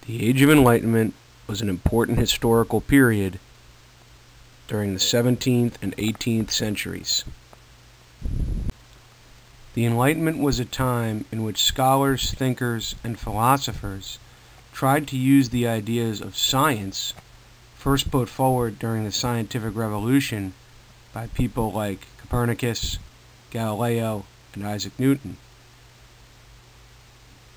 The Age of Enlightenment was an important historical period during the 17th and 18th centuries. The Enlightenment was a time in which scholars, thinkers, and philosophers tried to use the ideas of science, first put forward during the scientific revolution by people like Copernicus, Galileo, and Isaac Newton,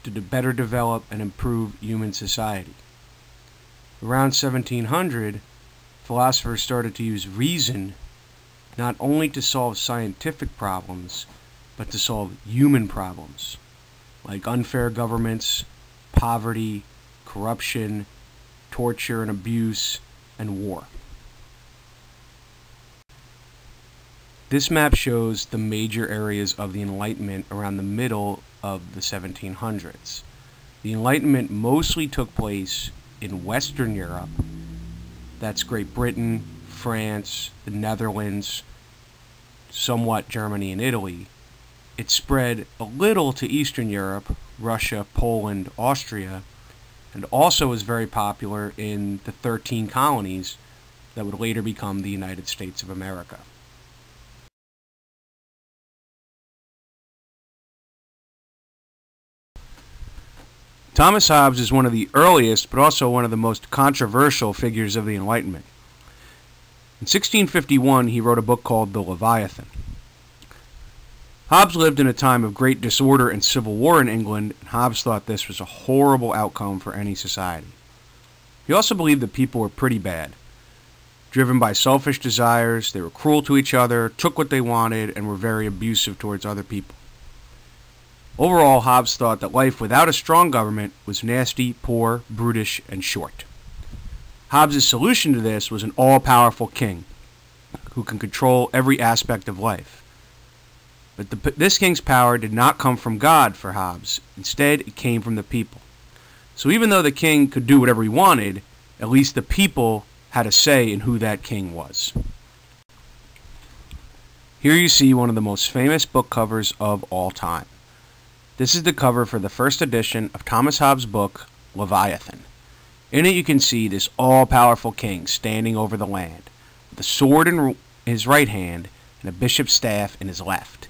to better develop and improve human society. Around 1700, philosophers started to use reason not only to solve scientific problems, but to solve human problems, like unfair governments, poverty, corruption, torture and abuse, and war. This map shows the major areas of the Enlightenment around the middle of the 1700s. The Enlightenment mostly took place in Western Europe. That's Great Britain, France, the Netherlands, somewhat Germany and Italy. It spread a little to Eastern Europe, Russia, Poland, Austria, and also was very popular in the 13 colonies that would later become the United States of America. Thomas Hobbes is one of the earliest, but also one of the most controversial figures of the Enlightenment. In 1651, he wrote a book called The Leviathan. Hobbes lived in a time of great disorder and civil war in England, and Hobbes thought this was a horrible outcome for any society. He also believed that people were pretty bad. Driven by selfish desires, they were cruel to each other, took what they wanted, and were very abusive towards other people. Overall, Hobbes thought that life without a strong government was nasty, poor, brutish, and short. Hobbes' solution to this was an all-powerful king who can control every aspect of life. But this king's power did not come from God for Hobbes. Instead, it came from the people. So even though the king could do whatever he wanted, at least the people had a say in who that king was. Here you see one of the most famous book covers of all time. This is the cover for the first edition of Thomas Hobbes' book, Leviathan. In it you can see this all-powerful king standing over the land, with a sword in his right hand and a bishop's staff in his left.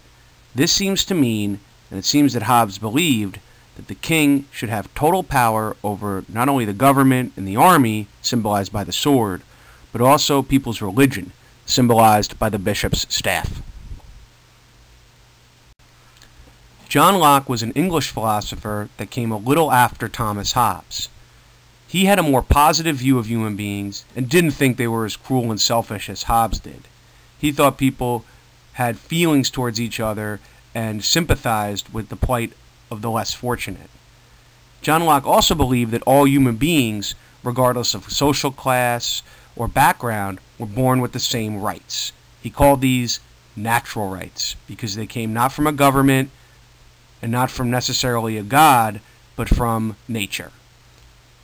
This seems to mean, and it seems that Hobbes believed, that the king should have total power over not only the government and the army, symbolized by the sword, but also people's religion, symbolized by the bishop's staff. John Locke was an English philosopher that came a little after Thomas Hobbes. He had a more positive view of human beings and didn't think they were as cruel and selfish as Hobbes did. He thought people had feelings towards each other and sympathized with the plight of the less fortunate. John Locke also believed that all human beings, regardless of social class or background, were born with the same rights. He called these natural rights because they came not from a government and not from necessarily a god, but from nature.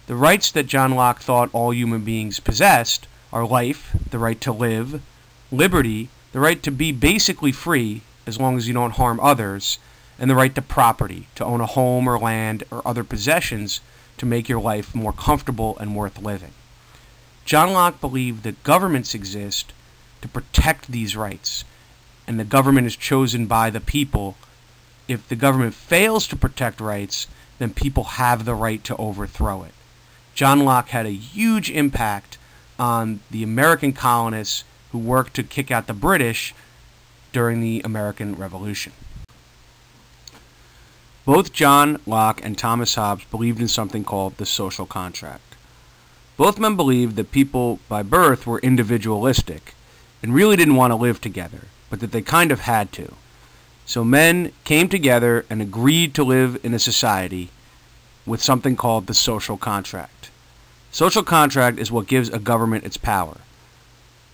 The rights that John Locke thought all human beings possessed are life, the right to live, liberty, the right to be basically free as long as you don't harm others, and the right to property, to own a home or land or other possessions to make your life more comfortable and worth living. John Locke believed that governments exist to protect these rights, and the government is chosen by the people. If the government fails to protect rights, then people have the right to overthrow it. John Locke had a huge impact on the American colonists who worked to kick out the British during the American Revolution. Both John Locke and Thomas Hobbes believed in something called the social contract. Both men believed that people by birth were individualistic and really didn't want to live together, but that they kind of had to. So men came together and agreed to live in a society with something called the social contract. Social contract is what gives a government its power.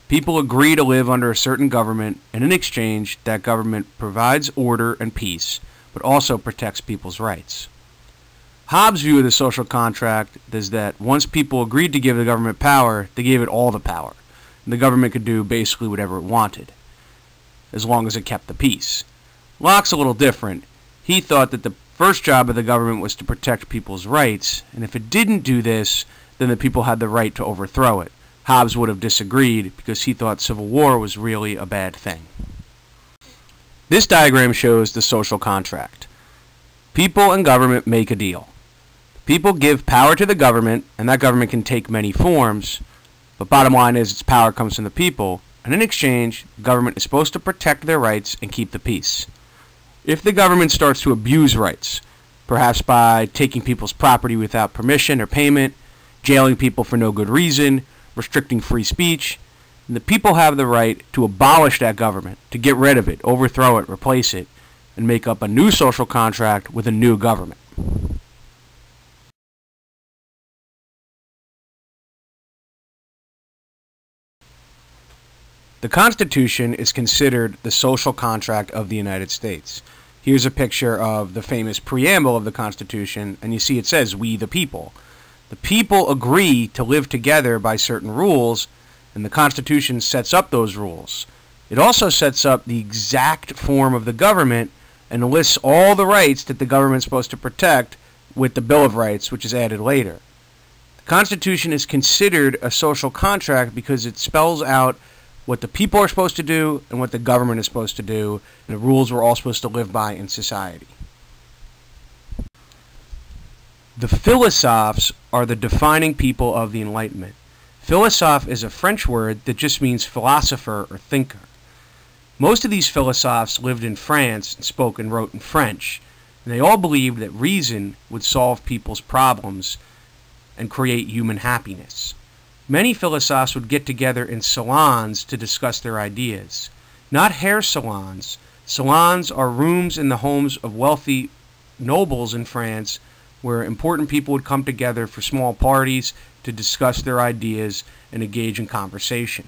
People agree to live under a certain government, and in exchange, that government provides order and peace, but also protects people's rights. Hobbes' view of the social contract is that once people agreed to give the government power, they gave it all the power, and the government could do basically whatever it wanted, as long as it kept the peace. Locke's a little different. He thought that the First job of the government was to protect people's rights, and if it didn't do this, then the people had the right to overthrow it. Hobbes would have disagreed because he thought civil war was really a bad thing. This diagram shows the social contract. People and government make a deal. People give power to the government, and that government can take many forms, but bottom line is its power comes from the people, and in exchange, the government is supposed to protect their rights and keep the peace. If the government starts to abuse rights, perhaps by taking people's property without permission or payment, jailing people for no good reason, restricting free speech, then the people have the right to abolish that government, to get rid of it, overthrow it, replace it, and make up a new social contract with a new government. The Constitution is considered the social contract of the United States. Here's a picture of the famous preamble of the Constitution, and you see it says, "We the people." The people agree to live together by certain rules, and the Constitution sets up those rules. It also sets up the exact form of the government and lists all the rights that the government is supposed to protect with the Bill of Rights, which is added later. The Constitution is considered a social contract because it spells out what the people are supposed to do and what the government is supposed to do, and the rules we're all supposed to live by in society. The philosophes are the defining people of the Enlightenment. Philosophe is a French word that just means philosopher or thinker. Most of these philosophes lived in France and spoke and wrote in French, and they all believed that reason would solve people's problems and create human happiness. Many philosophes would get together in salons to discuss their ideas. Not hair salons. Salons are rooms in the homes of wealthy nobles in France where important people would come together for small parties to discuss their ideas and engage in conversation.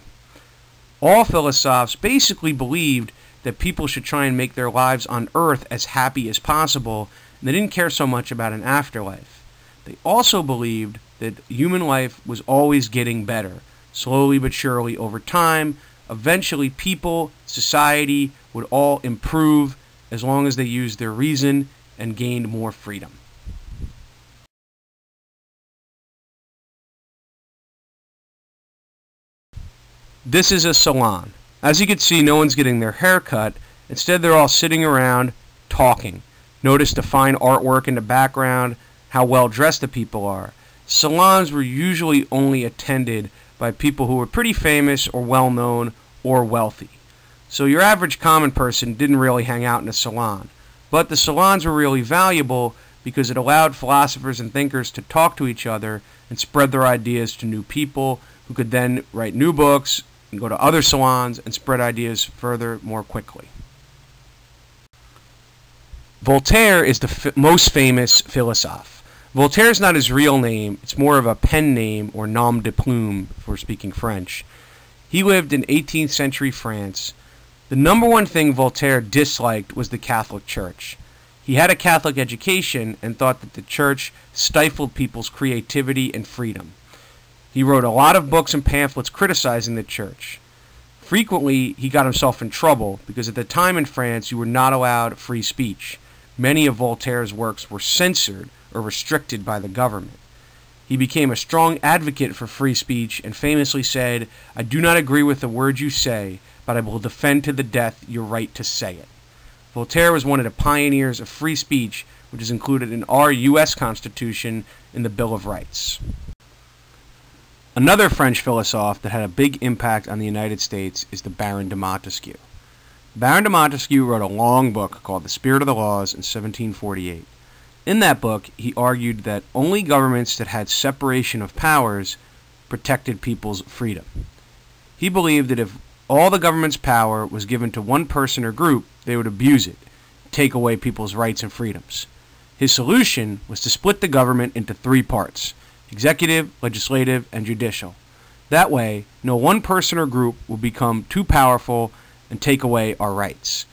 All philosophes basically believed that people should try and make their lives on earth as happy as possible, and they didn't care so much about an afterlife. They also believed that human life was always getting better, slowly but surely over time. Eventually people, society would all improve as long as they used their reason and gained more freedom. This is a salon. As you can see, no one's getting their hair cut. Instead, they're all sitting around talking. Notice the fine artwork in the background, how well dressed the people are. Salons were usually only attended by people who were pretty famous or well known or wealthy. So your average common person didn't really hang out in a salon. But the salons were really valuable because it allowed philosophers and thinkers to talk to each other and spread their ideas to new people who could then write new books and go to other salons and spread ideas further more quickly. Voltaire is the most famous philosophe. Voltaire is not his real name, it's more of a pen name or nom de plume if we're speaking French. He lived in 18th century France. The number one thing Voltaire disliked was the Catholic Church. He had a Catholic education and thought that the Church stifled people's creativity and freedom. He wrote a lot of books and pamphlets criticizing the Church. Frequently, he got himself in trouble because at the time in France you were not allowed free speech. Many of Voltaire's works were censored or restricted by the government. He became a strong advocate for free speech and famously said, "I do not agree with the words you say, but I will defend to the death your right to say it." Voltaire was one of the pioneers of free speech, which is included in our U.S. Constitution in the Bill of Rights. Another French philosophe that had a big impact on the United States is the Baron de Montesquieu. Baron de Montesquieu wrote a long book called The Spirit of the Laws in 1748. In that book, he argued that only governments that had separation of powers protected people's freedom. He believed that if all the government's power was given to one person or group, they would abuse it, take away people's rights and freedoms. His solution was to split the government into three parts: executive, legislative, and judicial. That way, no one person or group would become too powerful and take away our rights.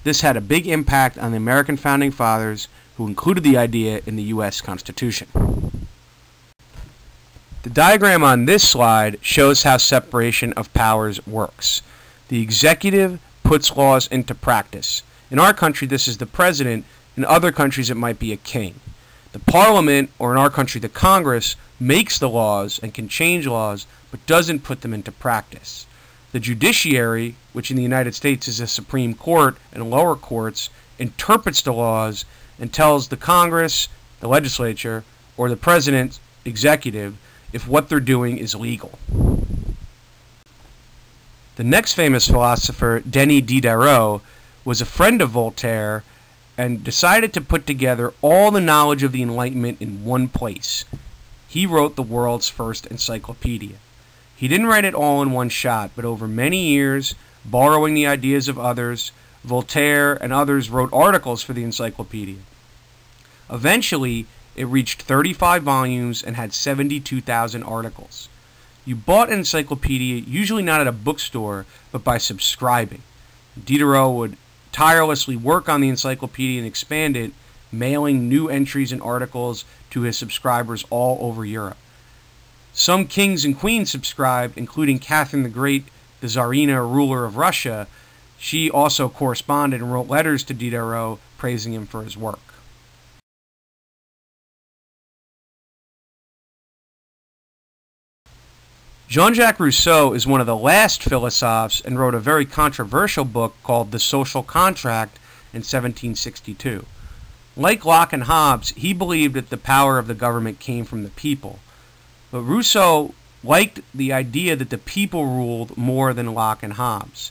This had a big impact on the American Founding Fathers, who included the idea in the U.S. Constitution. The diagram on this slide shows how separation of powers works. The executive puts laws into practice. In our country, this is the president In other countries, it might be a king. The parliament, or in our country, the Congress, makes the laws and can change laws, but doesn't put them into practice. The judiciary, which in the United States is the Supreme Court and lower courts, interprets the laws and tells the Congress, the legislature, or the president, executive, if what they're doing is legal. The next famous philosopher, Denis Diderot, was a friend of Voltaire and decided to put together all the knowledge of the Enlightenment in one place. He wrote the world's first encyclopedia. He didn't write it all in one shot, but over many years, borrowing the ideas of others, Voltaire and others wrote articles for the encyclopedia. Eventually, it reached 35 volumes and had 72,000 articles. You bought an encyclopedia usually not at a bookstore, but by subscribing. Diderot would tirelessly work on the encyclopedia and expand it, mailing new entries and articles to his subscribers all over Europe. Some kings and queens subscribed, including Catherine the Great, the Tsarina, ruler of Russia. She also corresponded and wrote letters to Diderot praising him for his work. Jean-Jacques Rousseau is one of the last philosophers and wrote a very controversial book called The Social Contract in 1762. Like Locke and Hobbes, he believed that the power of the government came from the people. But Rousseau liked the idea that the people ruled more than Locke and Hobbes.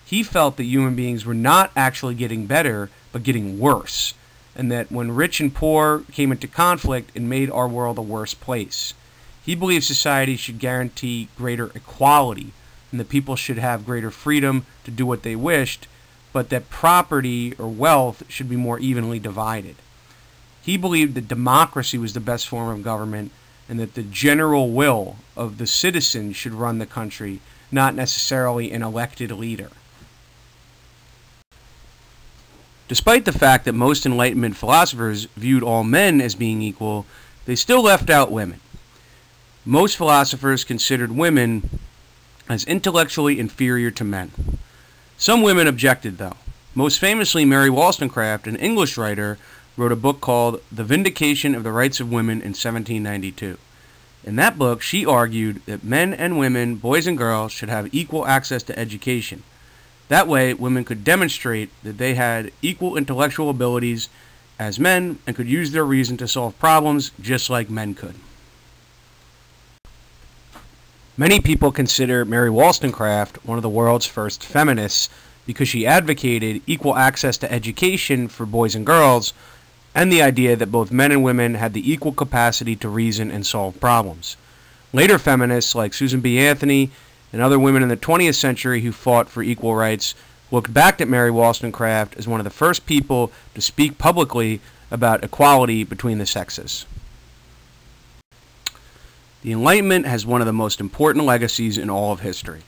He felt that human beings were not actually getting better, but getting worse, and that when rich and poor came into conflict, it made our world a worse place. He believed society should guarantee greater equality, and that people should have greater freedom to do what they wished, but that property or wealth should be more evenly divided. He believed that democracy was the best form of government, and that the general will of the citizens should run the country, not necessarily an elected leader. Despite the fact that most Enlightenment philosophers viewed all men as being equal, they still left out women. Most philosophers considered women as intellectually inferior to men. Some women objected, though. Most famously, Mary Wollstonecraft, an English writer, wrote a book called The Vindication of the Rights of Women in 1792. In that book, she argued that men and women, boys and girls, should have equal access to education. That way, women could demonstrate that they had equal intellectual abilities as men and could use their reason to solve problems just like men could. Many people consider Mary Wollstonecraft one of the world's first feminists because she advocated equal access to education for boys and girls and the idea that both men and women had the equal capacity to reason and solve problems. Later feminists like Susan B. Anthony and other women in the 20th century who fought for equal rights looked back at Mary Wollstonecraft as one of the first people to speak publicly about equality between the sexes. The Enlightenment has one of the most important legacies in all of history.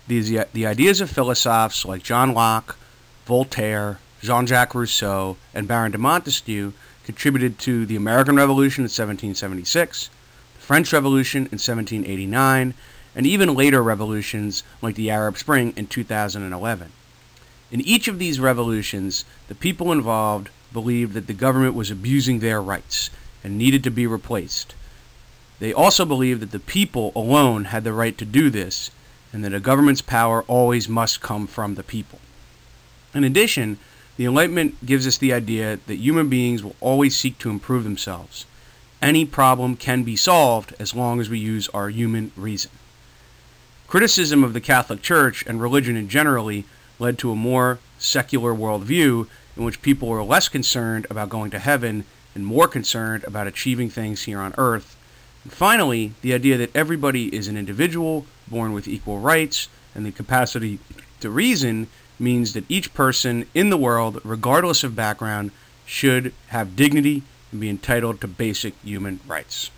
The ideas of philosophers like John Locke, Voltaire, Jean-Jacques Rousseau, and Baron de Montesquieu contributed to the American Revolution in 1776, the French Revolution in 1789, and even later revolutions like the Arab Spring in 2011. In each of these revolutions, the people involved believed that the government was abusing their rights and needed to be replaced. They also believed that the people alone had the right to do this, and that a government's power always must come from the people. In addition, the Enlightenment gives us the idea that human beings will always seek to improve themselves. Any problem can be solved as long as we use our human reason. Criticism of the Catholic Church and religion in general led to a more secular worldview in which people were less concerned about going to heaven and more concerned about achieving things here on earth. And finally, the idea that everybody is an individual born with equal rights and the capacity to reason means that each person in the world, regardless of background, should have dignity and be entitled to basic human rights.